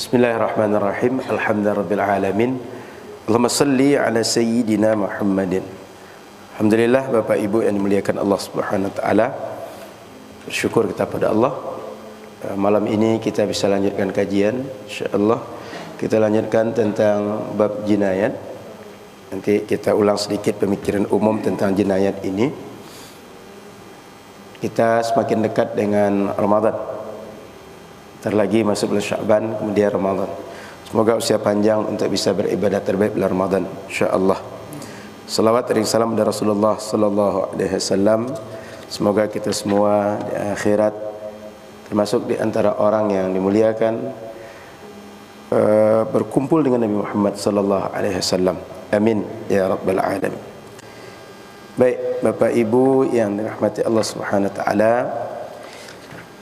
Bismillahirrahmanirrahim. Alhamdulillahirabbil alamin. Allahumma salli ala sayyidina Muhammadin. Alhamdulillah, Bapak Ibu yang dimuliakan Allah Subhanahu wa taala. Bersyukur kita pada Allah. Malam ini kita bisa lanjutkan kajian, insyaallah. Kita lanjutkan tentang bab jinayat. Nanti kita ulang sedikit pemikiran umum tentang jinayat ini. Kita semakin dekat dengan Ramadan. Ntar lagi masuk bulan Sya'ban, kemudian Ramadan. Semoga usia panjang untuk bisa beribadah terbaik bulan Ramadan, insyaallah. Salawat dan salam dari Rasulullah sallallahu alaihi wasallam. Semoga kita semua di akhirat termasuk di antara orang yang dimuliakan, berkumpul dengan Nabi Muhammad sallallahu alaihi wasallam. Amin ya rabbal alamin. Baik, Bapak Ibu yang dirahmati Allah Subhanahu wa taala,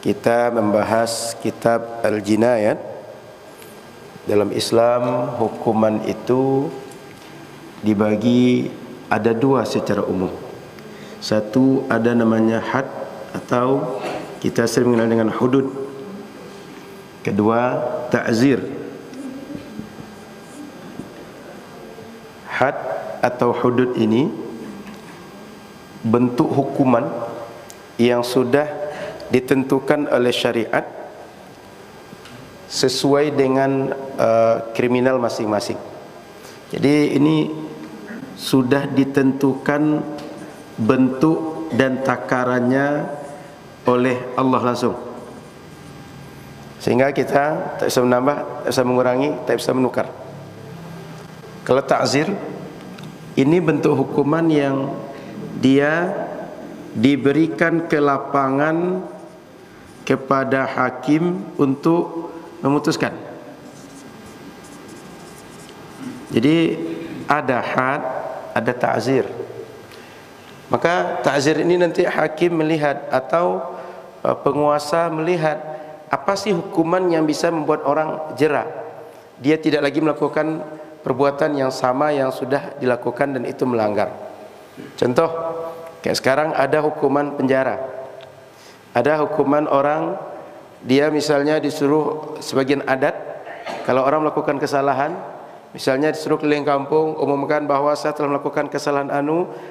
kita membahas kitab Al-Jinayat. Dalam Islam, hukuman itu dibagi ada dua secara umum. Satu ada namanya had atau kita sering mengenal dengan hudud. Kedua, ta'zir. Had atau hudud ini bentuk hukuman yang sudah ditentukan oleh syariat sesuai dengan kriminal masing-masing. Jadi ini sudah ditentukan bentuk dan takarannya oleh Allah langsung, sehingga kita tak bisa menambah, tak bisa mengurangi, tak bisa menukar. Kalau ta'zir, ini bentuk hukuman yang dia diberikan ke lapangan kepada hakim untuk memutuskan. Jadi ada had, ada ta'zir. Maka ta'zir ini nanti hakim melihat atau penguasa melihat apa sih hukuman yang bisa membuat orang jera. Dia tidak lagi melakukan perbuatan yang sama yang sudah dilakukan dan itu melanggar. Contoh, kayak sekarang ada hukuman penjara. Ada hukuman orang, dia misalnya disuruh sebagian adat, kalau orang melakukan kesalahan, misalnya disuruh keliling kampung, umumkan bahwa saya telah melakukan kesalahan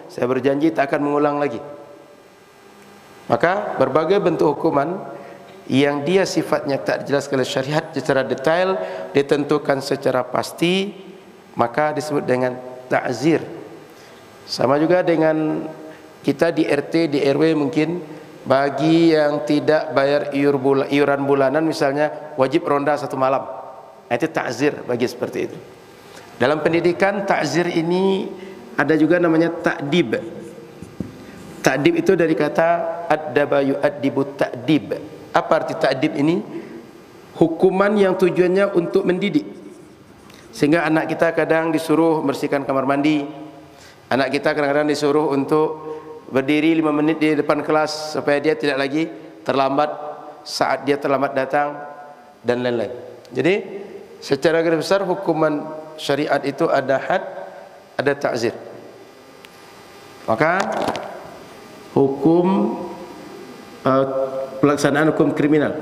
saya berjanji tak akan mengulang lagi. Maka berbagai bentuk hukuman yang dia sifatnya tak dijelaskan oleh syariat secara detail, ditentukan secara pasti, maka disebut dengan ta'zir. Sama juga dengan kita di RT, di RW mungkin, bagi yang tidak bayar iuran bulanan misalnya wajib ronda 1 malam. Itu ta'zir bagi seperti itu. Dalam pendidikan, ta'zir ini ada juga namanya ta'dib. Ta'dib itu dari kata addaba yu'addibu ta'dib. Apa arti ta'dib ini? Hukuman yang tujuannya untuk mendidik. Sehingga anak kita kadang disuruh bersihkan kamar mandi. Anak kita kadang-kadang disuruh untuk berdiri 5 menit di depan kelas supaya dia tidak lagi terlambat saat dia terlambat datang dan lain-lain. Jadi secara garis besar hukuman syariat itu ada had, ada ta'zir. Maka hukum pelaksanaan hukum kriminal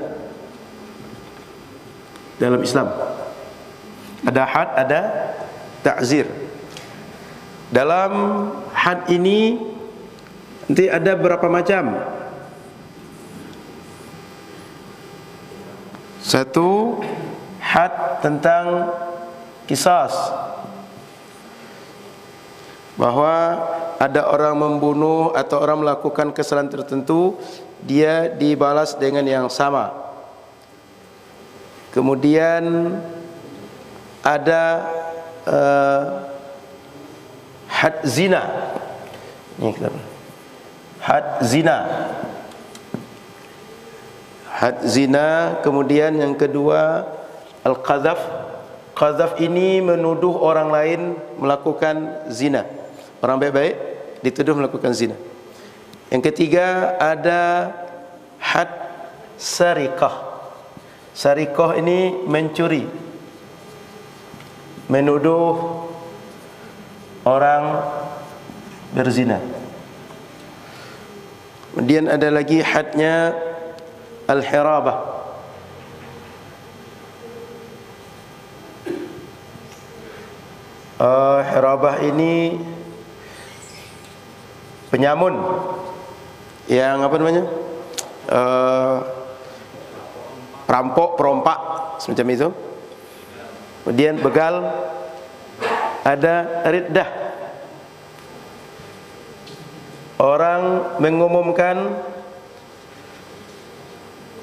dalam Islam ada had, ada ta'zir. Dalam had ini nanti ada berapa macam. Satu, had tentang qisas, bahwa ada orang membunuh atau orang melakukan kesalahan tertentu, dia dibalas dengan yang sama. Kemudian ada had zina. Ini kita had zina. Had zina. Kemudian yang kedua al-qadzaf. Qadzaf ini menuduh orang lain melakukan zina. Orang baik-baik dituduh melakukan zina. Yang ketiga ada had sariqah. Sariqah ini mencuri, menuduh orang berzina. Kemudian ada lagi hadnya al-hirabah. Hirabah ini penyamun yang apa namanya, perampok, perompak semacam itu. Kemudian begal, ada riddah, orang mengumumkan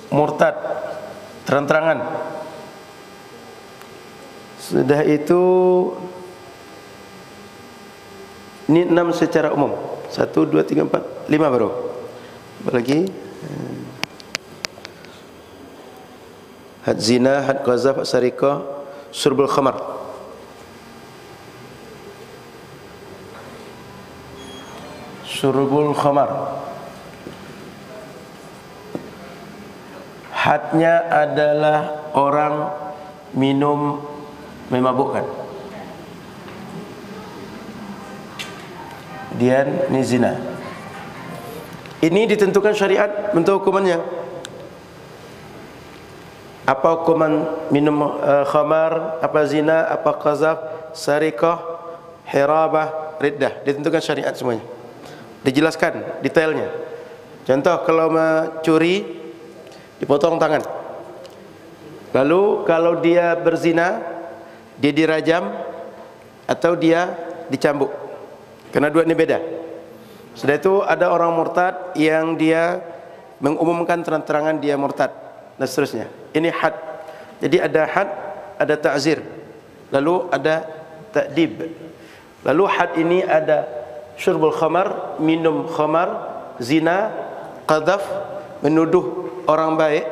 murtad terang-terangan. Sudah itu, ini 6 secara umum. 1, 2, 3, 4, 5 baru. Lagi had zina, had qazaf, sarikah, surbul khamar. Surbul khamar, hadnya adalah orang minum memabukkan. Kemudian ini zina. Ini ditentukan syariat bentuk hukumannya. Apa hukuman minum khamar, apa zina, apa qazaf, sarikah, hirabah, riddah, ditentukan syariat semuanya. Dijelaskan detailnya. Contoh, kalau mencuri dipotong tangan. Lalu kalau dia berzina, dia dirajam atau dia dicambuk. Karena dua ini beda. Sudah itu ada orang murtad yang dia mengumumkan terang-terangan dia murtad dan seterusnya. Ini had. Jadi ada had, ada ta'zir, lalu ada ta'dib. Lalu had ini ada syurbul khamar, minum khamar, zina, qadhaf, menuduh orang baik,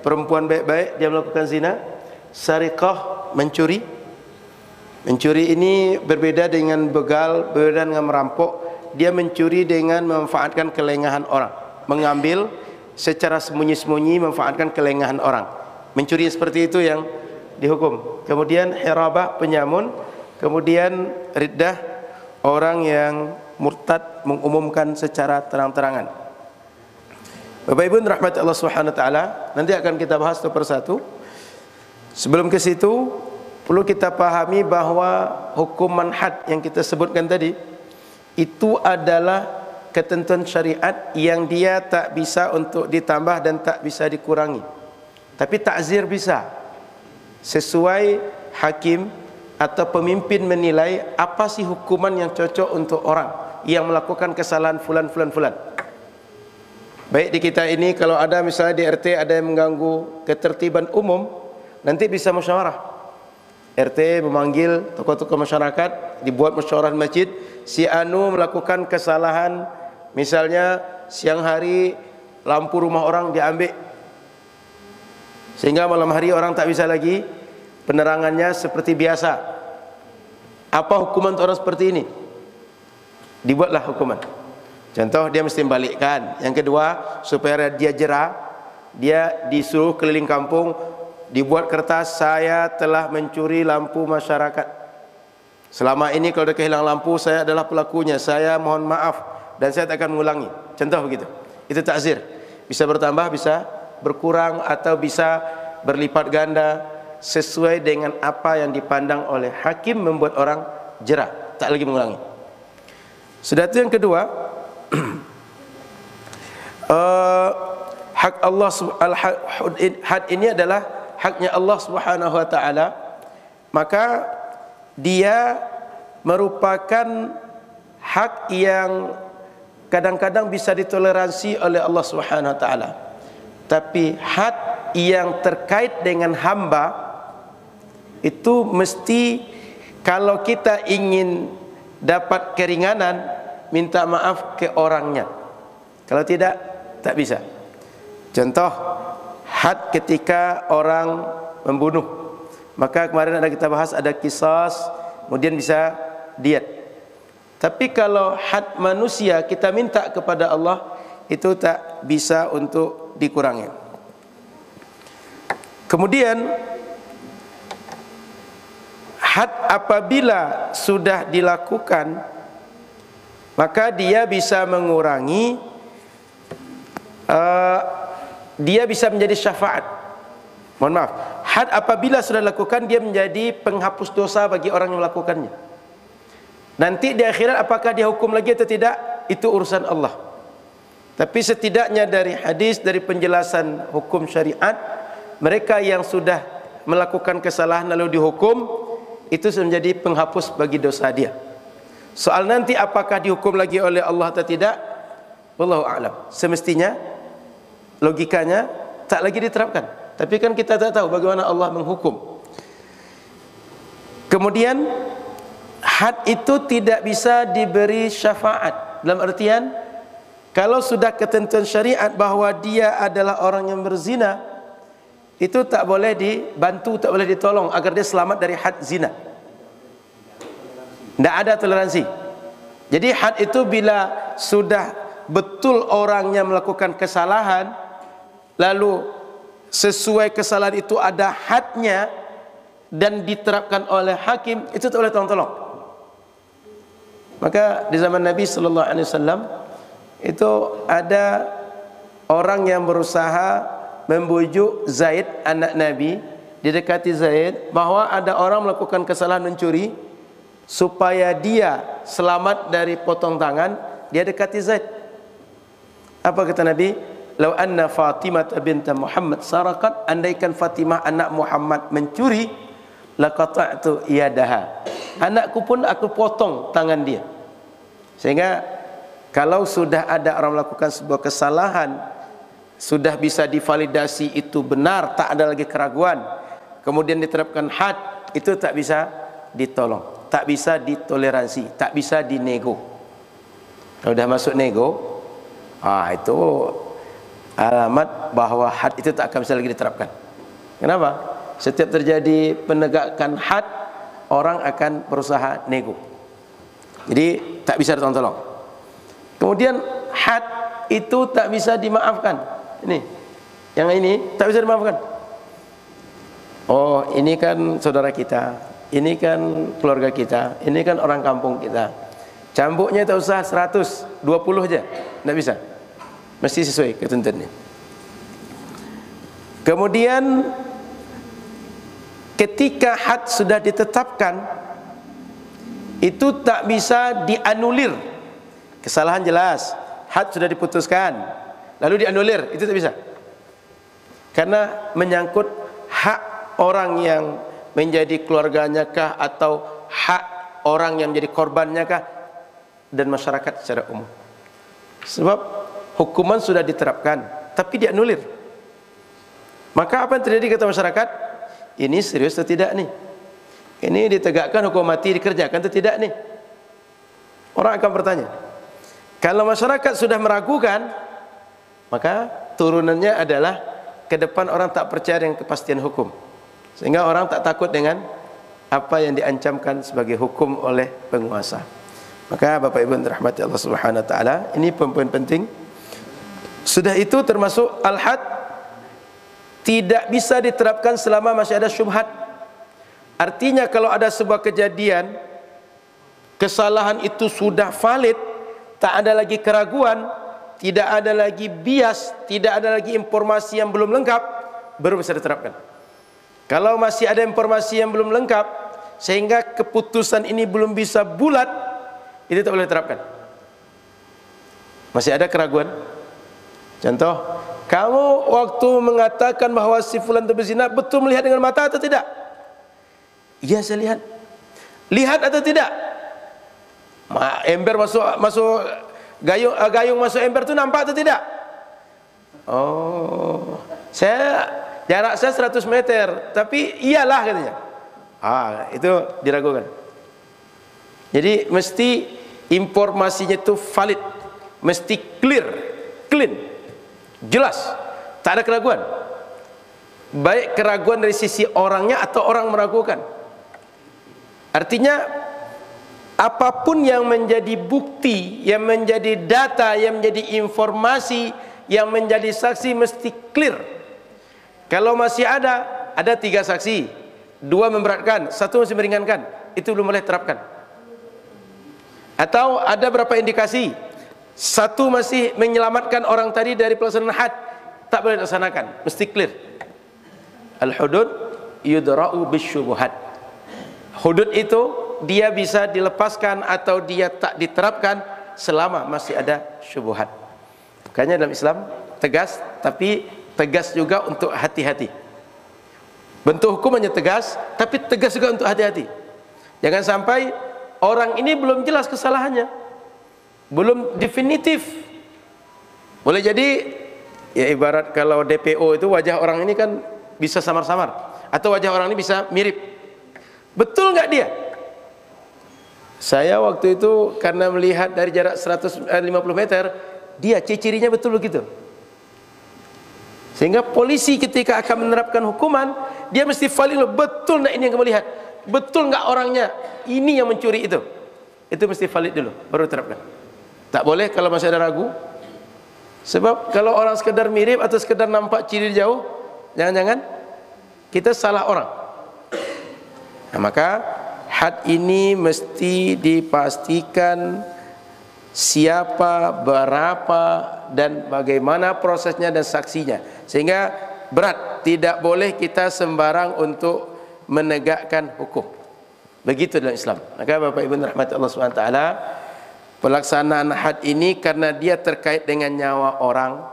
perempuan baik-baik dia melakukan zina, sarikah, mencuri. Mencuri ini berbeda dengan begal, berbeda dengan merampok. Dia mencuri dengan memanfaatkan kelengahan orang, mengambil secara sembunyi-sembunyi, memanfaatkan kelengahan orang. Mencuri seperti itu yang dihukum. Kemudian hirabah, penyamun. Kemudian riddah, orang yang murtad mengumumkan secara terang-terangan. Bapak Ibu rahmat Allah Subhanahu wa taala, nanti akan kita bahas satu persatu. Sebelum ke situ, perlu kita pahami bahwa hukuman had yang kita sebutkan tadi itu adalah ketentuan syariat yang dia tak bisa untuk ditambah dan tak bisa dikurangi. Tapi takzir bisa. Sesuai hakim atau pemimpin menilai apa sih hukuman yang cocok untuk orang yang melakukan kesalahan fulan. Baik di kita ini, kalau ada misalnya di RT ada yang mengganggu ketertiban umum, nanti bisa musyawarah. RT memanggil tokoh-tokoh masyarakat, dibuat musyawarah masjid. Si anu melakukan kesalahan, misalnya siang hari lampu rumah orang diambil, sehingga malam hari orang tak bisa lagi penerangannya seperti biasa. Apa hukuman orang seperti ini? Dibuatlah hukuman. Contoh, dia mesti membalikkan. Yang kedua, supaya dia jera, dia disuruh keliling kampung, dibuat kertas, saya telah mencuri lampu masyarakat. Selama ini kalau ada kehilangan lampu, saya adalah pelakunya, saya mohon maaf dan saya tak akan mengulangi. Contoh begitu. Itu takzir. Bisa bertambah, bisa berkurang, atau bisa berlipat ganda sesuai dengan apa yang dipandang oleh hakim membuat orang jera, tak lagi mengulangi. Sudah itu yang kedua, hak Allah, had ini adalah haknya Allah Subhanahu wa taala. Maka dia merupakan hak yang kadang-kadang bisa ditoleransi oleh Allah Subhanahu wa taala. Tapi had yang terkait dengan hamba itu mesti, kalau kita ingin dapat keringanan, minta maaf ke orangnya. Kalau tidak, tak bisa. Contoh, had ketika orang membunuh, maka kemarin ada kita bahas, ada qisas, kemudian bisa diat. Tapi kalau had manusia, kita minta kepada Allah, itu tak bisa untuk dikurangi. Kemudian had apabila sudah dilakukan, maka dia bisa mengurangi, dia bisa menjadi syafaat. Mohon maaf, had apabila sudah dilakukan, dia menjadi penghapus dosa bagi orang yang melakukannya. Nanti di akhirat apakah dia hukum lagi atau tidak, itu urusan Allah. Tapi setidaknya dari hadis, dari penjelasan hukum syariat, mereka yang sudah melakukan kesalahan lalu dihukum, itu menjadi penghapus bagi dosa dia. Soal nanti apakah dihukum lagi oleh Allah atau tidak, wallahu a'lam. Semestinya logikanya tak lagi diterapkan. Tapi kan kita tak tahu bagaimana Allah menghukum. Kemudian had itu tidak bisa diberi syafaat. Dalam artian, kalau sudah ketentuan syariat bahwa dia adalah orang yang berzina, itu tak boleh dibantu, tak boleh ditolong agar dia selamat dari had zina. Tidak ada toleransi. Jadi had itu bila sudah betul orangnya melakukan kesalahan, lalu sesuai kesalahan itu ada hadnya dan diterapkan oleh hakim, itu tak boleh tolong-tolong. Maka di zaman Nabi sallallahu alaihi wasallam itu ada orang yang berusaha membujuk Zaid anak Nabi, didekati Zaid bahwa ada orang melakukan kesalahan mencuri, supaya dia selamat dari potong tangan, dia dekati Zaid. Apa kata Nabi? Lau anna Fatimah binta Muhammad sarakat, andaikan Fatimah anak Muhammad mencuri, laqata'tu yadaha, anakku pun aku potong tangan dia. Sehingga kalau sudah ada orang melakukan sebuah kesalahan, sudah bisa divalidasi itu benar, tak ada lagi keraguan, kemudian diterapkan had, itu tak bisa ditolong, tak bisa ditoleransi, tak bisa dinego. Kalau sudah masuk nego, itu alamat bahwa had itu tak akan bisa lagi diterapkan. Kenapa? Setiap terjadi penegakan had, orang akan berusaha nego. Jadi tak bisa ditolong. Kemudian had itu tak bisa dimaafkan. Ini, yang ini tak bisa dimaafkan. Oh, ini kan saudara kita, ini kan keluarga kita, ini kan orang kampung kita. Cambuknya tak usah 100, 20 aja, tak bisa. Mesti sesuai ketentuannya. Kemudian ketika had sudah ditetapkan, itu tak bisa dianulir. Kesalahan jelas, had sudah diputuskan, lalu dianulir, itu tak bisa. Karena menyangkut hak orang yang menjadi keluarganya kah, atau hak orang yang menjadi korbannya kah, dan masyarakat secara umum. Sebab hukuman sudah diterapkan, tapi dianulir. Maka apa yang terjadi kata masyarakat? Ini serius atau tidak nih? Ini ditegakkan hukum mati, dikerjakan atau tidak nih? Orang akan bertanya. Kalau masyarakat sudah meragukan, maka turunannya adalah ke depan orang tak percaya dengan kepastian hukum, sehingga orang tak takut dengan apa yang diancamkan sebagai hukum oleh penguasa. Maka Bapak Ibu yang dirahmati Allah Subhanahu wa taala, ini poin-poin penting. Sudah itu termasuk al-had tidak bisa diterapkan selama masih ada syubhat. Artinya kalau ada sebuah kejadian, kesalahan itu sudah valid, tak ada lagi keraguan, tidak ada lagi bias, tidak ada lagi informasi yang belum lengkap, baru bisa diterapkan. Kalau masih ada informasi yang belum lengkap, sehingga keputusan ini belum bisa bulat, itu tak boleh diterapkan. Masih ada keraguan. Contoh, kamu waktu mengatakan bahwa si fulan itu berzina, betul melihat dengan mata atau tidak? Iya, saya lihat. Lihat atau tidak? Ember masuk gayung masuk ember itu nampak atau tidak? Oh, jarak saya 100 meter, tapi iyalah katanya. Itu diragukan. Jadi mesti informasinya itu valid, mesti clean, jelas, tak ada keraguan. Baik keraguan dari sisi orangnya atau orang meragukan. Artinya apapun yang menjadi bukti, yang menjadi data, yang menjadi informasi, yang menjadi saksi mesti clear. Kalau masih ada 3 saksi, 2 memberatkan, 1 masih meringankan, itu belum boleh terapkan. Atau ada berapa indikasi, 1 masih menyelamatkan orang tadi dari pelaksanaan had, tak boleh dilaksanakan, mesti clear. Al-hudud yudra'u bisyubuhat. Hudud itu dia bisa dilepaskan atau dia tak diterapkan selama masih ada syubhat. Makanya dalam Islam tegas, tapi tegas juga untuk hati-hati. Bentuk hukumannya tegas, tapi tegas juga untuk hati-hati. Jangan sampai orang ini belum jelas kesalahannya, belum definitif. Boleh jadi ya ibarat kalau DPO itu wajah orang ini kan bisa samar-samar, atau wajah orang ini bisa mirip. Betul nggak dia? Saya waktu itu karena melihat dari jarak 150 meter, dia ciri-cirinya betul begitu. Sehingga polisi ketika akan menerapkan hukuman, dia mesti valid, betul nggak ini yang kamu lihat? Betul nggak orangnya? Ini yang mencuri itu. Itu mesti valid dulu, baru terapkan. Tak boleh kalau masih ada ragu. Sebab kalau orang sekedar mirip atau sekedar nampak ciri jauh, jangan-jangan kita salah orang. Nah, maka had ini mesti dipastikan siapa, berapa, dan bagaimana prosesnya dan saksinya. Sehingga berat, tidak boleh kita sembarang untuk menegakkan hukum. Begitu dalam Islam. Maka Bapak Ibu rahmati Allah SWT, pelaksanaan had ini karena dia terkait dengan nyawa orang,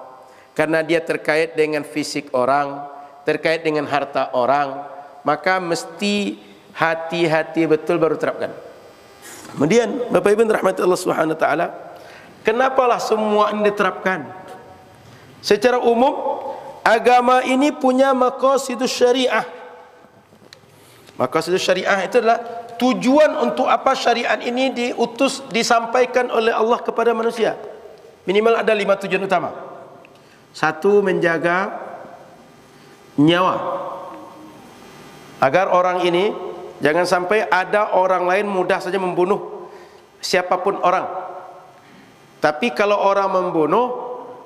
karena dia terkait dengan fisik orang, terkait dengan harta orang, maka mesti hati-hati betul baru terapkan. Kemudian Bapak Ibu rahmati Allah Subhanahu wa taala, kenapalah semua ini diterapkan? Secara umum agama ini punya maqasidus syariah. Maqasidus syariah itu adalah tujuan untuk apa syariat ini diutus, disampaikan oleh Allah kepada manusia. Minimal ada 5 tujuan utama. 1, menjaga nyawa, agar orang ini jangan sampai ada orang lain mudah saja membunuh siapapun orang. Tapi kalau orang membunuh,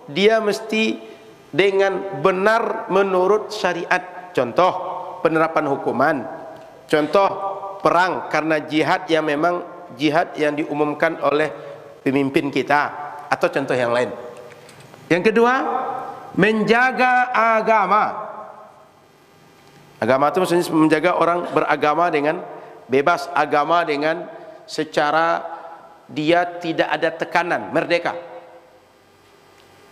dia mesti dengan benar menurut syariat. Contoh penerapan hukuman, contoh perang karena jihad yang memang jihad yang diumumkan oleh pemimpin kita, atau contoh yang lain. Yang kedua, menjaga agama. Agama itu maksudnya menjaga orang beragama dengan bebas agama, dengan secara dia tidak ada tekanan, merdeka.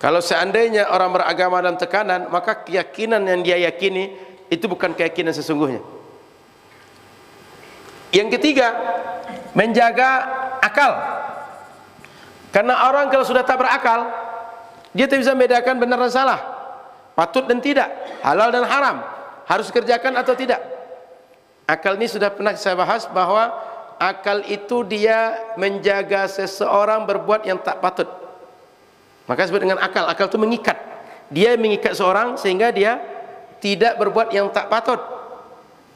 Kalau seandainya orang beragama dan tekanan, maka keyakinan yang dia yakini itu bukan keyakinan sesungguhnya. Yang ketiga, menjaga akal. Karena orang kalau sudah tak berakal, dia tidak bisa membedakan benar dan salah, patut dan tidak, halal dan haram, harus kerjakan atau tidak. Akal ini sudah pernah saya bahas bahwa akal itu dia menjaga seseorang berbuat yang tak patut. Maka disebut dengan akal. Akal itu mengikat. Dia mengikat seorang sehingga dia tidak berbuat yang tak patut.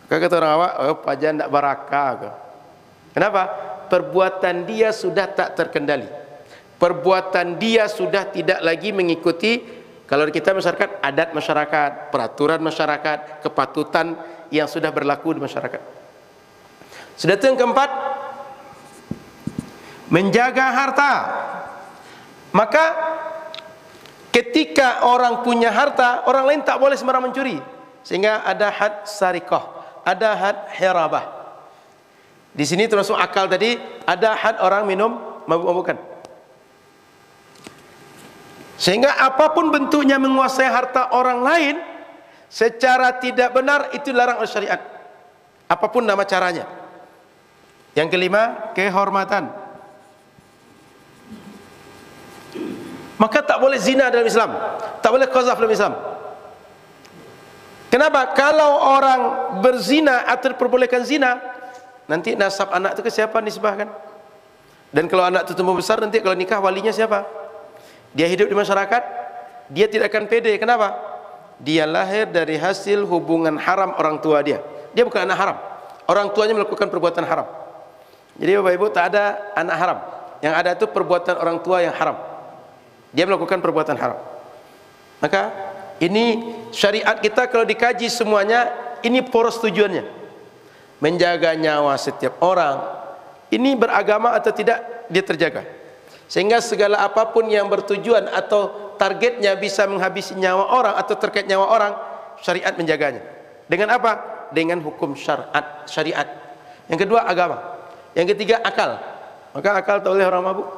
Kata orang awak, oh pajan tak barakah. Kenapa? Perbuatan dia sudah tak terkendali. Perbuatan dia sudah tidak lagi mengikuti, kalau kita masyarakat, adat masyarakat, peraturan masyarakat, kepatutan yang sudah berlaku di masyarakat. Sudah itu yang keempat, menjaga harta. Maka ketika orang punya harta, orang lain tak boleh sembarang mencuri. Sehingga ada had sarikah, ada had hirabah. Di sini termasuk akal tadi, ada had orang minum mabuk-mabukan. Sehingga apapun bentuknya menguasai harta orang lain secara tidak benar, itu dilarang oleh syariat. Apapun nama caranya. Yang kelima, kehormatan. Maka tak boleh zina dalam Islam, tak boleh qazaf dalam Islam. Kenapa? Kalau orang berzina atau diperbolehkan zina, nanti nasab anak itu ke siapa nisbahkan? Dan kalau anak itu tumbuh besar, nanti kalau nikah walinya siapa? Dia hidup di masyarakat, dia tidak akan pede. Kenapa? Dia lahir dari hasil hubungan haram orang tua dia. Dia bukan anak haram. Orang tuanya melakukan perbuatan haram. Jadi Bapak Ibu, tak ada anak haram. Yang ada itu perbuatan orang tua yang haram. Dia melakukan perbuatan haram. Maka ini syariat kita kalau dikaji semuanya, ini poros tujuannya. Menjaga nyawa setiap orang. Ini beragama atau tidak, dia terjaga. Sehingga segala apapun yang bertujuan atau targetnya bisa menghabisi nyawa orang atau terkait nyawa orang, syariat menjaganya. Dengan apa? Dengan hukum syariat. Yang kedua, agama. Yang ketiga akal. Maka akal tak boleh orang mabuk.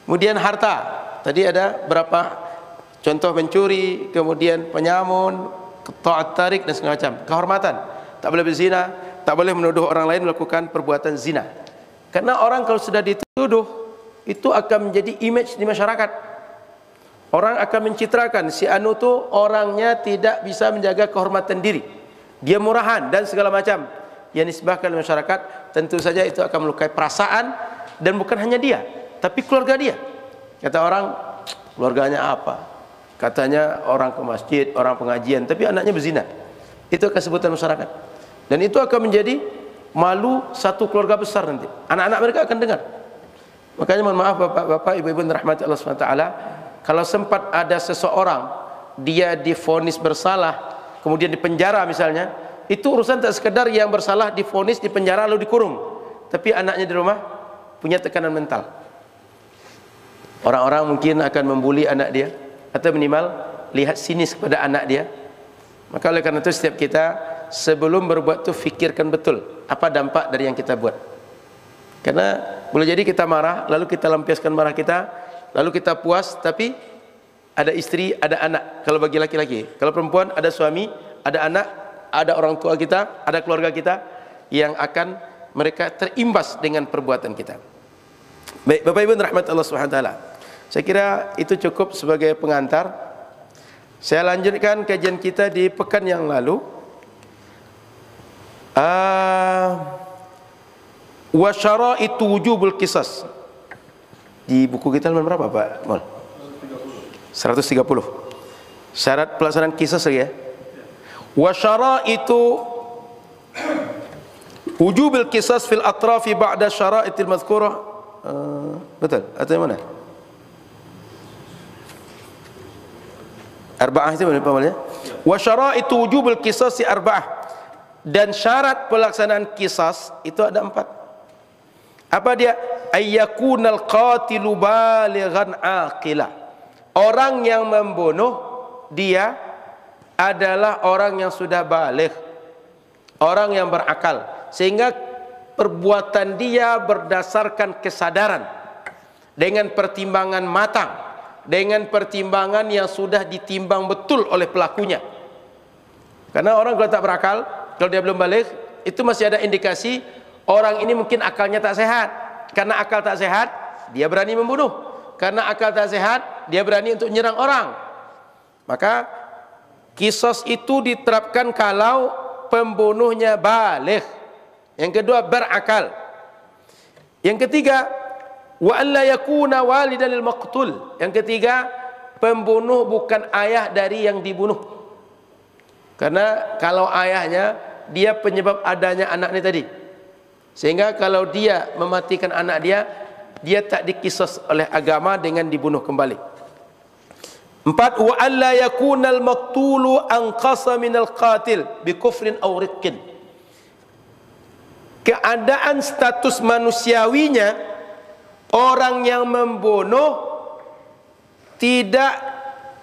Kemudian harta. Tadi ada berapa contoh mencuri, kemudian penyamun, ta'at tarik dan segala macam. Kehormatan. Tak boleh berzina, tak boleh menuduh orang lain melakukan perbuatan zina. Karena orang kalau sudah dituduh, itu akan menjadi image di masyarakat. Orang akan mencitrakan si anu tu orangnya tidak bisa menjaga kehormatan diri. Dia murahan dan segala macam. Yang nisbahkan di masyarakat, tentu saja itu akan melukai perasaan dan bukan hanya dia, tapi keluarga dia. Kata orang, keluarganya apa? Katanya orang ke masjid, orang pengajian, tapi anaknya berzina. Itu akan sebutan masyarakat. Dan itu akan menjadi malu satu keluarga besar nanti. Anak-anak mereka akan dengar. Makanya mohon maaf bapak-bapak, ibu-ibu rahmati Allah SWT, kalau sempat ada seseorang dia divonis bersalah, kemudian dipenjara misalnya, itu urusan tak sekedar yang bersalah divonis dipenjara lalu dikurung, tapi anaknya di rumah punya tekanan mental. Orang-orang mungkin akan membuli anak dia, atau minimal lihat sinis kepada anak dia. Maka oleh karena itu setiap kita sebelum berbuat itu fikirkan betul apa dampak dari yang kita buat. Karena boleh jadi kita marah, lalu kita lampiaskan marah kita, lalu kita puas, tapi ada istri, ada anak. Kalau bagi laki-laki, kalau perempuan ada suami, ada anak, ada orang tua kita, ada keluarga kita yang akan mereka terimbas dengan perbuatan kita. Baik, Bapak Ibu rahmat Allah SWT, saya kira itu cukup sebagai pengantar. Saya lanjutkan kajian kita di pekan yang lalu. Wa syara'itu wujubul qisas. Di buku kita halaman berapa Pak Mol? 130. Syarat pelaksanaan kisas lagi ya. Wa syara'itu wujubil qisas fil atrafi ba'da syara'itil mazkurah. Betul atau yang mana? Arba'ah itu mana Pak Mol ya? Wa syara'itu wujubil qisas arba'ah. Dan syarat pelaksanaan kisas itu ada 4. Apa dia? Ayyakunal qatilu balighan aqila. Orang yang membunuh dia adalah orang yang sudah baligh, orang yang berakal, sehingga perbuatan dia berdasarkan kesadaran, dengan pertimbangan matang, dengan pertimbangan yang sudah ditimbang betul oleh pelakunya. Karena orang kalau tak berakal, kalau dia belum baligh, itu masih ada indikasi orang ini mungkin akalnya tak sehat. Karena akal tak sehat, dia berani membunuh. Karena akal tak sehat, dia berani untuk menyerang orang. Maka qisas itu diterapkan kalau pembunuhnya baligh. Yang kedua, berakal. Yang ketiga, wa alla yakuna walidan lil maqtul. Yang ketiga, pembunuh bukan ayah dari yang dibunuh. Karena kalau ayahnya, dia penyebab adanya anak ini tadi. Sehingga kalau dia mematikan anak dia, dia tak dikisas oleh agama dengan dibunuh kembali. 4. Wa alla yakunal maqtulu anqasa minal qatil bi kufrin aw riqqin. Keadaan status manusiawinya orang yang membunuh tidak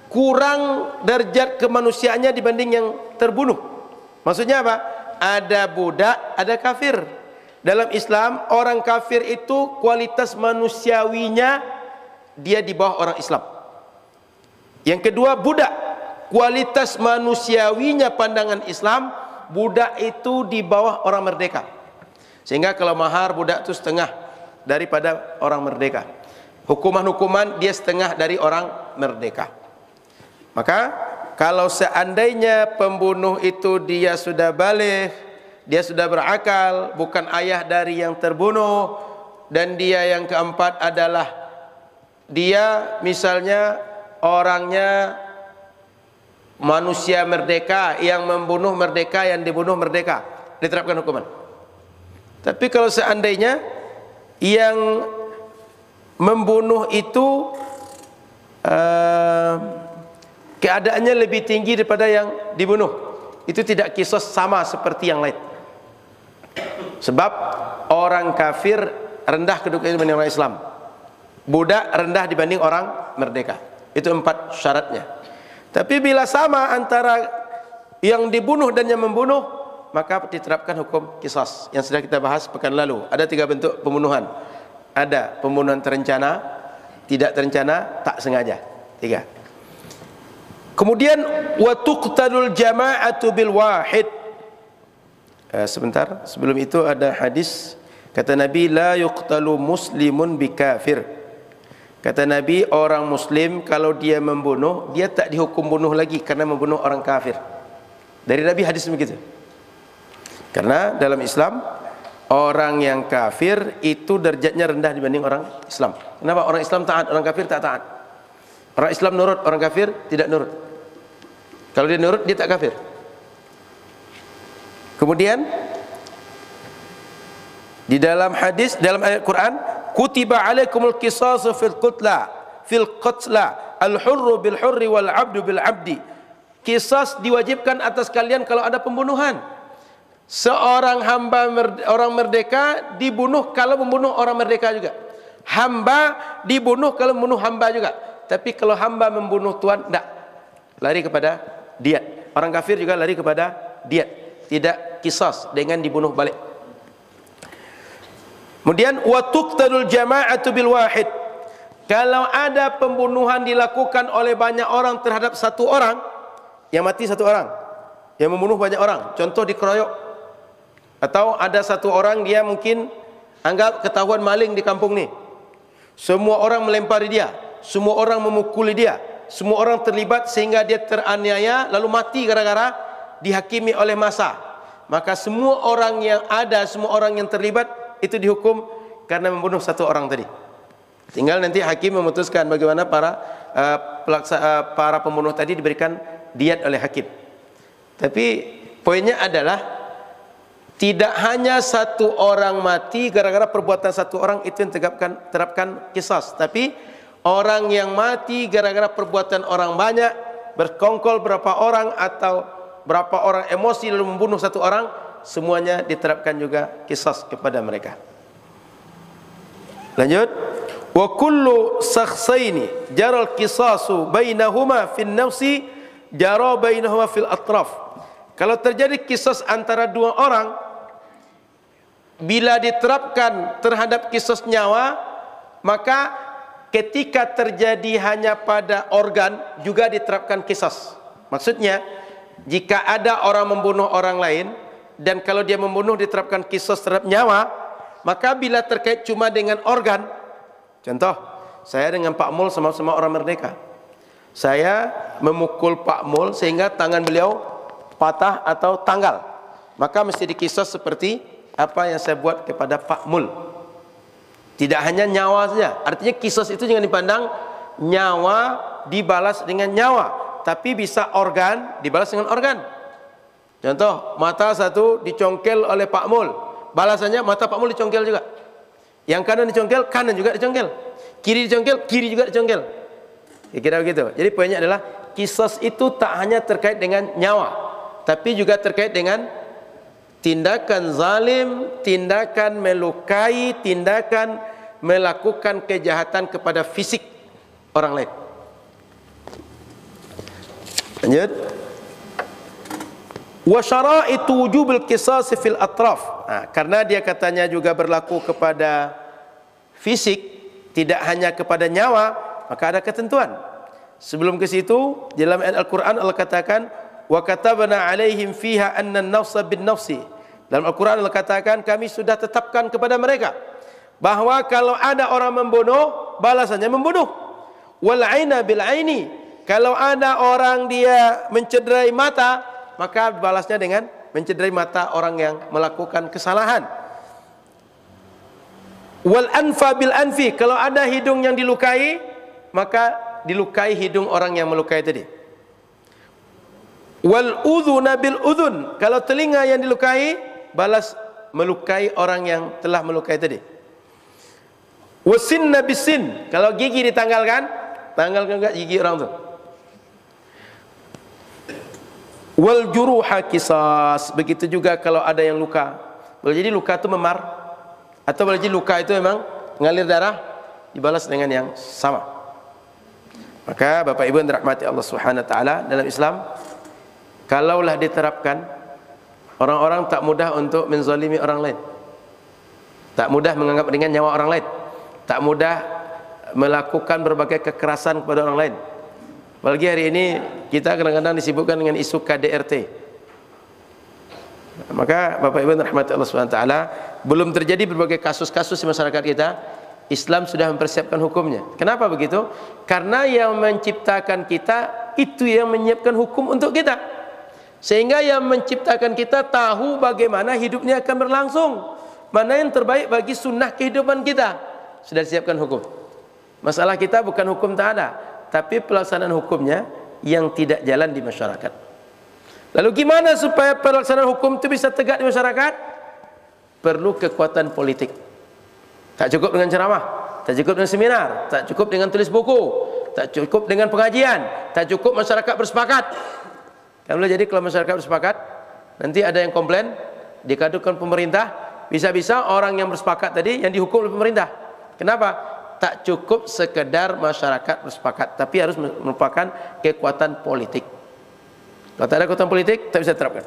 kurang derajat kemanusiaannya dibanding yang terbunuh. Maksudnya apa? Ada budak, ada kafir. Dalam Islam, orang kafir itu kualitas manusiawinya dia di bawah orang Islam. Yang kedua, budak, kualitas manusiawinya pandangan Islam, budak itu di bawah orang merdeka. Sehingga kalau mahar budak itu setengah daripada orang merdeka. Hukuman-hukuman dia setengah dari orang merdeka. Maka kalau seandainya pembunuh itu dia sudah baligh, dia sudah berakal, bukan ayah dari yang terbunuh, dan dia yang keempat adalah dia misalnya orangnya manusia merdeka, yang membunuh merdeka, yang dibunuh merdeka, diterapkan hukuman. Tapi kalau seandainya yang membunuh itu keadaannya lebih tinggi daripada yang dibunuh, itu tidak qisas sama seperti yang lain. Sebab orang kafir rendah kedudukannya dibanding orang Islam, budak rendah dibanding orang merdeka. Itu 4 syaratnya. Tapi bila sama antara yang dibunuh dan yang membunuh, maka diterapkan hukum qisas yang sudah kita bahas pekan lalu. Ada 3 bentuk pembunuhan. Ada pembunuhan terencana, tidak terencana, tak sengaja. 3. Kemudian wa tuqtalul jama'atu bil wahid. Sebentar, sebelum itu ada hadis kata Nabi, la yuqtalu muslimun bi kafir. Kata Nabi, orang muslim kalau dia membunuh, dia tak dihukum bunuh lagi karena membunuh orang kafir. Dari Nabi hadis begitu. Karena dalam Islam orang yang kafir itu derajatnya rendah dibanding orang Islam. Kenapa? Orang Islam taat, orang kafir tak taat. Orang Islam nurut, orang kafir tidak nurut. Kalau dia nurut, dia tak kafir. Kemudian di dalam hadis, dalam ayat Quran, kutiba alaikumul qisasu fil qatla al-hurru bil hurri wal 'abdu bil 'abdi. Qisas diwajibkan atas kalian kalau ada pembunuhan. Seorang hamba orang merdeka dibunuh kalau membunuh orang merdeka juga. Hamba dibunuh kalau membunuh hamba juga. Tapi kalau hamba membunuh tuan, tidak. Lari kepada diat. Orang kafir juga lari kepada diat. Tidak qisas dengan dibunuh balik. Kemudian wa tuqtalul jama'atu bil wahid. Kalau ada pembunuhan dilakukan oleh banyak orang terhadap satu orang, yang mati satu orang, yang membunuh banyak orang. Contoh dikeroyok. Atau ada satu orang dia mungkin anggap ketahuan maling di kampung ni. Semua orang melempari dia, semua orang memukuli dia, semua orang terlibat sehingga dia teraniaya lalu mati gara-gara dihakimi oleh massa. Maka semua orang yang ada, semua orang yang terlibat itu dihukum karena membunuh satu orang tadi. Tinggal nanti hakim memutuskan bagaimana para pembunuh tadi diberikan diat oleh hakim. Tapi poinnya adalah tidak hanya satu orang mati gara-gara perbuatan satu orang itu yang terapkan qisas, tapi orang yang mati gara-gara perbuatan orang banyak, berkongkol berapa orang atau berapa orang emosi lalu membunuh satu orang, semuanya diterapkan juga qisas kepada mereka. Lanjut, wa kullu shakhsaini jaral qisasu bainahuma fil nafsi jara bainahuma fil atraf. Kalau terjadi qisas antara dua orang, bila diterapkan terhadap qisas nyawa, maka ketika terjadi hanya pada organ juga diterapkan qisas. Maksudnya, jika ada orang membunuh orang lain dan kalau dia membunuh diterapkan qisas terhadap nyawa, maka bila terkait cuma dengan organ, contoh, saya dengan Pak Mul sama-sama orang merdeka. Saya memukul Pak Mul sehingga tangan beliau patah atau tanggal, maka mesti dikisas seperti apa yang saya buat kepada Pak Mul. Tidak hanya nyawa saja. Artinya qisas itu jangan dipandang nyawa dibalas dengan nyawa, tapi bisa organ dibalas dengan organ. Contoh, mata satu dicongkel oleh Pak Mul, balasannya mata Pak Mul dicongkel juga. Yang kanan dicongkel, kanan juga dicongkel. Kiri dicongkel, kiri juga dicongkel. Kira-kira begitu. Jadi poinnya adalah qisas itu tak hanya terkait dengan nyawa, tapi juga terkait dengan tindakan zalim, tindakan melukai, tindakan melakukan kejahatan kepada fisik orang lain. Lanjut. Wa syara'itu wujubil qisas fil atraf. Karena dia katanya juga berlaku kepada fisik, tidak hanya kepada nyawa, maka ada ketentuan. Sebelum ke situ, dalam ayat Al-Quran Allah katakan, wa katabna alaihim fiha anna an-nafsa bin-nafsi. Dalam Al-Quran Allah katakan, kami sudah tetapkan kepada mereka bahwa kalau ada orang membunuh, balasannya membunuh. Wal 'aina bil 'aini. Kalau ada orang dia mencederai mata, maka balasnya dengan mencederai mata orang yang melakukan kesalahan. Wal anfa bil anfi. Kalau ada hidung yang dilukai, maka dilukai hidung orang yang melukai tadi. Wal udhuna bil udhun. Kalau telinga yang dilukai, balas melukai orang yang telah melukai tadi. Wasinna bisin. Kalau gigi ditanggalkan, tanggalkan juga gigi orang tu. Wal juruha qisas. Begitu juga kalau ada yang luka. Boleh jadi luka itu memar, atau boleh jadi luka itu memang mengalir darah, dibalas dengan yang sama. Maka Bapak Ibu yang dirahmati Allah Subhanahu wa taala, dalam Islam kalaulah diterapkan Orang-orang tak mudah untuk menzalimi orang lain, tak mudah menganggap ringan nyawa orang lain, tak mudah melakukan berbagai kekerasan kepada orang lain. Apalagi hari ini kita kadang-kadang disibukkan dengan isu KDRT. Maka Bapak Ibu rahmati Allah SWT, belum terjadi berbagai kasus-kasus di masyarakat kita, Islam sudah mempersiapkan hukumnya. Kenapa begitu? Karena yang menciptakan kita itu yang menyiapkan hukum untuk kita. Sehingga yang menciptakan kita tahu bagaimana hidupnya akan berlangsung, mana yang terbaik bagi sunnah kehidupan kita. Sudah disiapkan hukum. Masalah kita bukan hukum tak ada, tapi pelaksanaan hukumnya yang tidak jalan di masyarakat. Lalu gimana supaya pelaksanaan hukum itu bisa tegak di masyarakat? Perlu kekuatan politik. Tak cukup dengan ceramah, tak cukup dengan seminar, tak cukup dengan tulis buku, tak cukup dengan pengajian, tak cukup masyarakat bersepakat. Kalau jadi kalau masyarakat bersepakat, nanti ada yang komplain, dikadukan pemerintah, bisa-bisa orang yang bersepakat tadi yang dihukum oleh pemerintah. Kenapa? Tak cukup sekedar masyarakat bersepakat, tapi harus merupakan kekuatan politik. Kalau tak ada kekuatan politik, tak bisa diterapkan.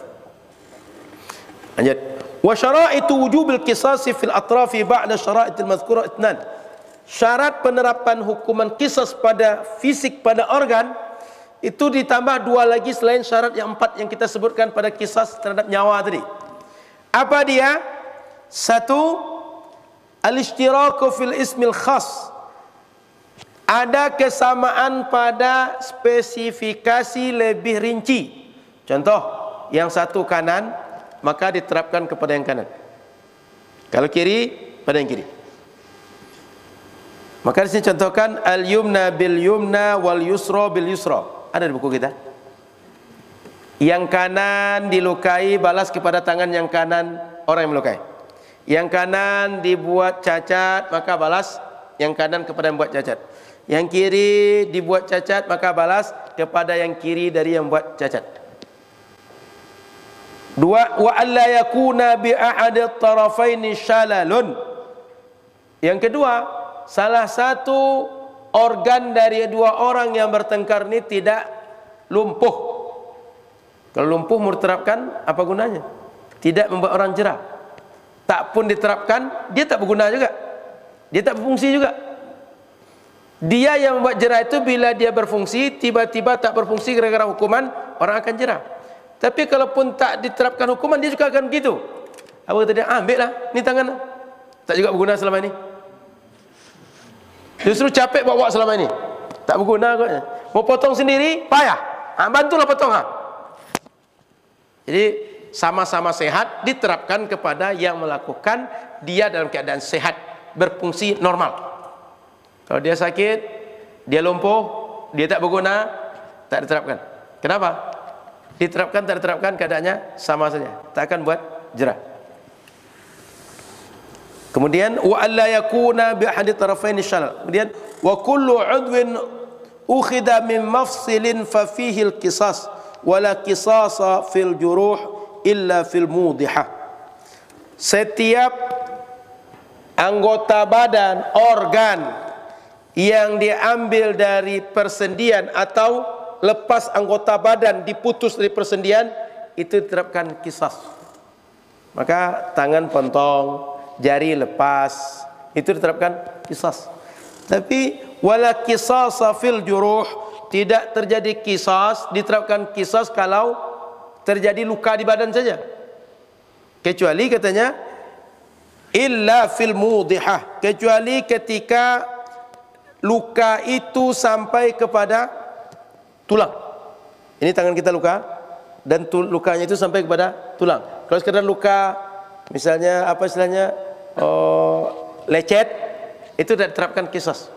Lanjut. Wa syara'itu wujubil qisas fil atrafi ba'da syara'itil madhkurah itnan. Syarat penerapan hukuman qisas pada fisik pada organ itu ditambah 2 lagi selain syarat yang 4 yang kita sebutkan pada qisas terhadap nyawa tadi. Apa dia? 1, al-ishtiraku fil ismil khas. Ada kesamaan pada spesifikasi lebih rinci. Contoh, yang satu kanan, maka diterapkan kepada yang kanan. Kalau kiri, pada yang kiri. Maka di sini contohkan al-yumna bil yumna wal yusra bil yusra. Ada di buku kita. Yang kanan dilukai, balas kepada tangan yang kanan orang yang melukai. Yang kanan dibuat cacat, maka balas yang kanan kepada yang buat cacat. Yang kiri dibuat cacat, maka balas kepada yang kiri dari yang buat cacat. 2, wa alla yakuna bi ahadit tarafaini shalalun. Yang kedua, salah satu organ dari 2 orang yang bertengkar ini tidak lumpuh. Kalau lumpuh mau diterapkan, apa gunanya? Tidak membuat orang jerah. Tak pun diterapkan, dia tak berguna juga. Dia tak berfungsi juga. Dia yang membuat jerah itu bila dia berfungsi, tiba-tiba tak berfungsi gara-gara hukuman, orang akan jerah. Tapi kalaupun tak diterapkan hukuman, dia juga akan begitu. Apa kata dia? Ambil lah, ni tangan. Tak juga berguna selama ini. Justru capek bawa selama ini, tak berguna agaknya. Mau potong sendiri, payah. Bantulah potong. Jadi sama-sama sehat diterapkan kepada yang melakukan, dia dalam keadaan sehat, berfungsi normal. Kalau dia sakit, dia lumpuh, dia tak berguna, tak diterapkan. Kenapa? Diterapkan tak diterapkan keadaannya sama saja, tak akan buat jerah. Kemudian wa alla yakuna bi ahadi tarafain syalal. Kemudian wa kullu udwin ukhida min mafsilin fa fihi al-qisas wala qisasa fil juruh illa fil mudihah. Setiap anggota badan, organ yang diambil dari persendian atau lepas anggota badan diputus dari persendian, itu diterapkan qisas. Maka tangan potong, jari lepas, itu diterapkan qisas. Tapi wala qisasa fil juruh, tidak terjadi qisas, diterapkan qisas kalau terjadi luka di badan saja. Kecuali katanya illa fil mudihah, kecuali ketika luka itu sampai kepada tulang. Ini tangan kita luka dan lukanya itu sampai kepada tulang. Kalau sekedar luka misalnya apa istilahnya lecet, itu tidak diterapkan qisas.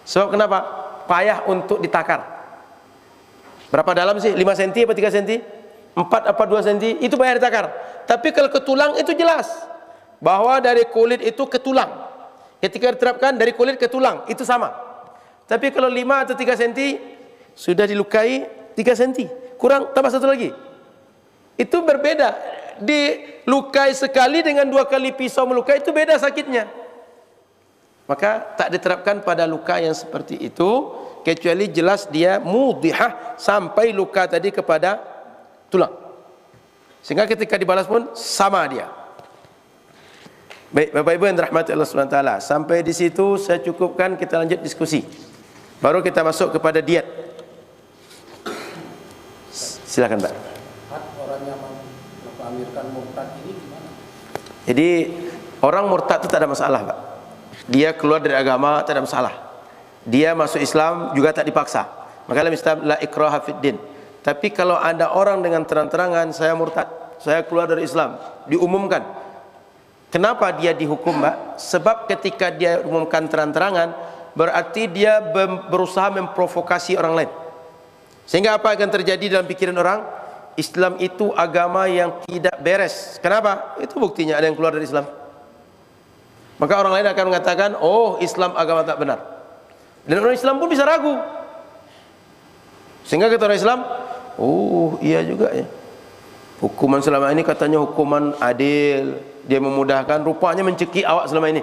Sebab kenapa? Payah untuk ditakar. Berapa dalam sih? 5 cm atau 3 cm? 4 apa 2 cm? Itu payah ditakar. Tapi kalau ke tulang itu jelas bahwa dari kulit itu ke tulang. Ketika diterapkan dari kulit ke tulang, itu sama. Tapi kalau 5 atau 3 cm sudah dilukai 3 cm, kurang tambah 1 lagi. Itu berbeda. Dilukai sekali dengan 2 kali pisau melukai, itu beda sakitnya. Maka tak diterapkan pada luka yang seperti itu, kecuali jelas dia mudihah sampai luka tadi kepada tulang. Sehingga ketika dibalas pun sama dia. Baik, Bapak Ibu yang dirahmati Allah SWT, sampai di situ saya cukupkan, kita lanjut diskusi. Baru kita masuk kepada diet. Silakan, Pak. Orang yang mengamirkan murtad ini gimana? Jadi orang murtad itu tak ada masalah, Pak. Dia keluar dari agama tak ada masalah. Dia masuk Islam juga tak dipaksa. Maka dalam Islam la ikraha fid din. Tapi kalau ada orang dengan terang-terangan saya murtad, saya keluar dari Islam, diumumkan. Kenapa dia dihukum, Pak? Sebab ketika dia umumkan terang-terangan, berarti dia berusaha memprovokasi orang lain. Sehingga apa akan terjadi dalam pikiran orang? Islam itu agama yang tidak beres. Kenapa? Itu buktinya ada yang keluar dari Islam. Maka orang lain akan mengatakan, oh Islam agama tak benar. Dan orang Islam pun bisa ragu. Sehingga kata orang Islam, oh iya juga ya, hukuman selama ini katanya hukuman adil, dia memudahkan, rupanya mencekik awak selama ini.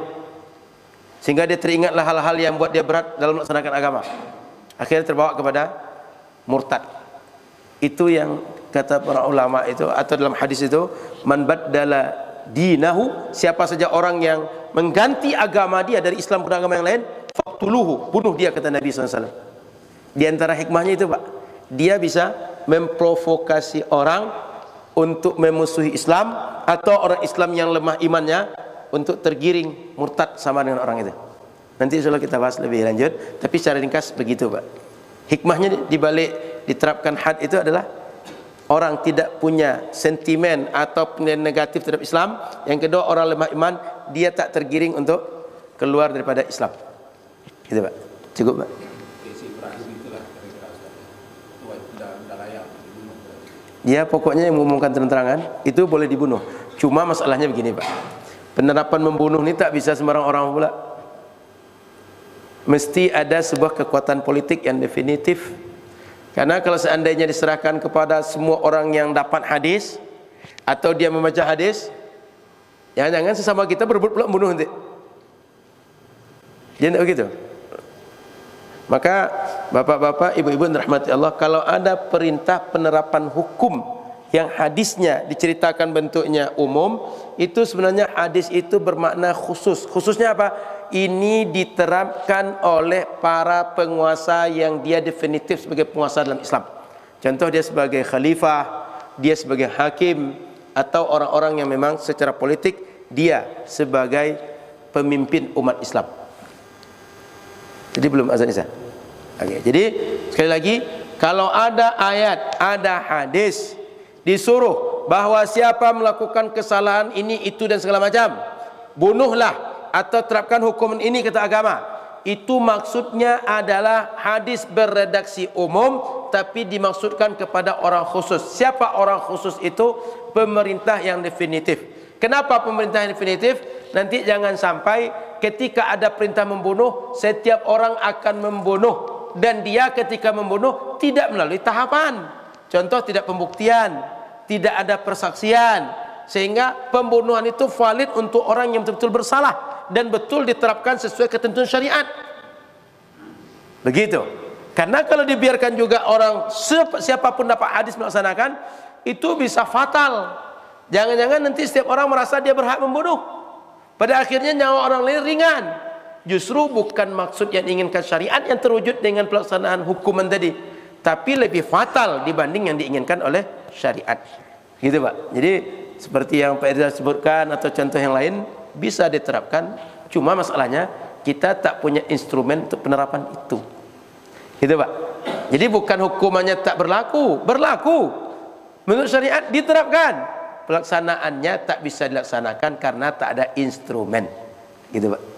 Sehingga dia teringatlah hal-hal yang buat dia berat dalam melaksanakan agama. Akhirnya terbawa kepada murtad. Itu yang kata para ulama itu, atau dalam hadis itu, man baddala dinahu, siapa saja orang yang mengganti agama dia dari Islam ke agama yang lain, faqtuluhu, bunuh dia, kata Nabi SAW. Di antara hikmahnya itu, Pak, dia bisa memprovokasi orang untuk memusuhi Islam, atau orang Islam yang lemah imannya untuk tergiring murtad sama dengan orang itu. Nanti insya Allah kita bahas lebih lanjut, tapi secara ringkas begitu, Pak. Hikmahnya dibalik diterapkan had itu adalah orang tidak punya sentimen atau penilaian negatif terhadap Islam. Yang kedua, orang lemah iman, dia tak tergiring untuk keluar daripada Islam. Gitu, Pak. Cukup, Pak. Dia pokoknya yang mengumumkan terang-terangan itu boleh dibunuh. Cuma masalahnya begini, Pak. Penerapan membunuh ini tak bisa sembarang orang pula. Mesti ada sebuah kekuatan politik yang definitif. Karena kalau seandainya diserahkan kepada semua orang yang dapat hadis atau dia membaca hadis, jangan-jangan sesama kita berebut pula membunuh nanti. Jadi begitu. Maka bapak-bapak, ibu-ibu yang dirahmati Allah, kalau ada perintah penerapan hukum yang hadisnya diceritakan bentuknya umum, itu sebenarnya hadis itu bermakna khusus. Khususnya apa? Ini diterapkan oleh para penguasa yang dia definitif sebagai penguasa dalam Islam. Contoh, dia sebagai khalifah, dia sebagai hakim, atau orang-orang yang memang secara politik dia sebagai pemimpin umat Islam. Jadi belum azan Isya. Oke, jadi sekali lagi, kalau ada ayat, ada hadis disuruh bahwa siapa melakukan kesalahan ini, itu dan segala macam, bunuhlah atau terapkan hukum ini, kata agama. Itu maksudnya adalah hadis beredaksi umum, tapi dimaksudkan kepada orang khusus. Siapa orang khusus itu? Pemerintah yang definitif. Kenapa pemerintah yang definitif? Nanti jangan sampai ketika ada perintah membunuh, setiap orang akan membunuh, dan dia ketika membunuh tidak melalui tahapan. Contoh, tidak pembuktian, tidak ada persaksian, sehingga pembunuhan itu valid untuk orang yang betul-betul bersalah dan betul diterapkan sesuai ketentuan syariat. Begitu. Karena kalau dibiarkan juga orang siapapun dapat hadis melaksanakan, itu bisa fatal. Jangan-jangan nanti setiap orang merasa dia berhak membunuh, pada akhirnya nyawa orang lain ringan. Justru bukan maksud yang diinginkan syariat yang terwujud dengan pelaksanaan hukuman tadi, tapi lebih fatal dibanding yang diinginkan oleh syariat. Gitu, Pak. Jadi seperti yang Pak Irzal sebutkan atau contoh yang lain bisa diterapkan. Cuma masalahnya kita tak punya instrumen untuk penerapan itu. Gitu, Pak. Jadi bukan hukumannya tak berlaku, berlaku. Menurut syariat diterapkan. Pelaksanaannya tak bisa dilaksanakan karena tak ada instrumen. Gitu, Pak.